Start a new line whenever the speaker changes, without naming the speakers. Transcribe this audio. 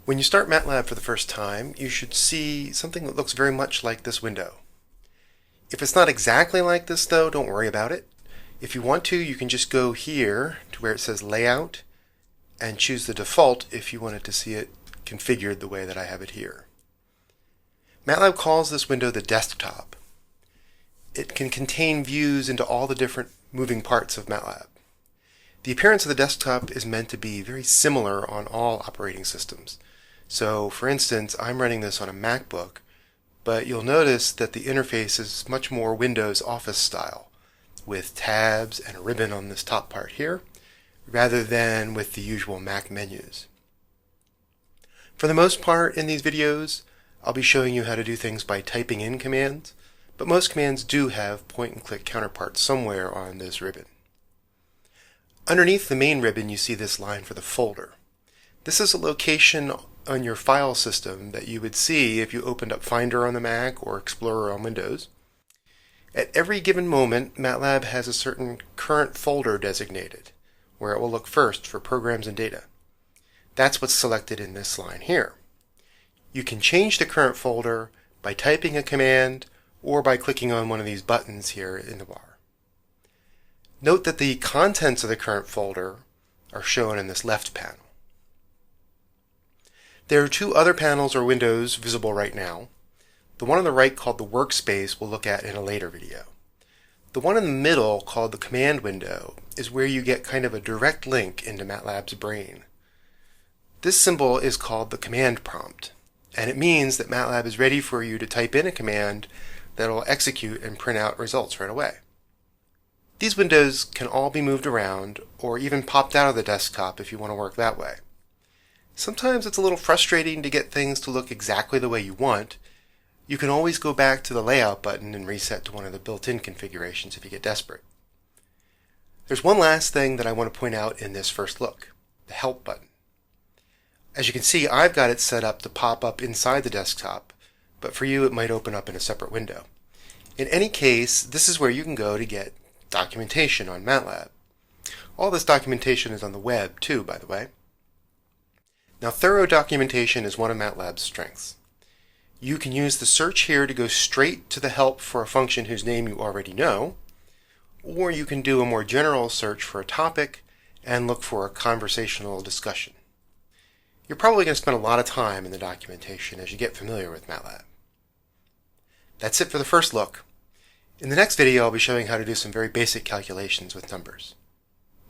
When you start MATLAB for the first time, you should see something that looks very much like this window. If it's not exactly like this though, don't worry about it. If you want to, you can just go here to where it says Layout and choose the default if you wanted to see it configured the way that I have it here. MATLAB calls this window the desktop. It can contain views into all the different moving parts of MATLAB. The appearance of the desktop is meant to be very similar on all operating systems. So, for instance, I'm running this on a MacBook, but you'll notice that the interface is much more Windows Office style, with tabs and a ribbon on this top part here, rather than with the usual Mac menus. For the most part in these videos, I'll be showing you how to do things by typing in commands, but most commands do have point-and-click counterparts somewhere on this ribbon. Underneath the main ribbon you see this line for the folder. This is a location on your file system that you would see if you opened up Finder on the Mac or Explorer on Windows. At every given moment, MATLAB has a certain current folder designated, where it will look first for programs and data. That's what's selected in this line here. You can change the current folder by typing a command or by clicking on one of these buttons here in the bar. Note that the contents of the current folder are shown in this left panel. There are two other panels or windows visible right now. The one on the right, called the workspace, we'll look at in a later video. The one in the middle, called the command window, is where you get kind of a direct link into MATLAB's brain. This symbol is called the command prompt, and it means that MATLAB is ready for you to type in a command that will execute and print out results right away. These windows can all be moved around or even popped out of the desktop if you want to work that way. Sometimes it's a little frustrating to get things to look exactly the way you want. You can always go back to the Layout button and reset to one of the built-in configurations if you get desperate. There's one last thing that I want to point out in this first look, the Help button. As you can see, I've got it set up to pop up inside the desktop, but for you it might open up in a separate window. In any case, this is where you can go to get documentation on MATLAB. All this documentation is on the web too, by the way. Now, thorough documentation is one of MATLAB's strengths. You can use the search here to go straight to the help for a function whose name you already know, or you can do a more general search for a topic and look for a conversational discussion. You're probably going to spend a lot of time in the documentation as you get familiar with MATLAB. That's it for the first look. In the next video, I'll be showing how to do some very basic calculations with numbers.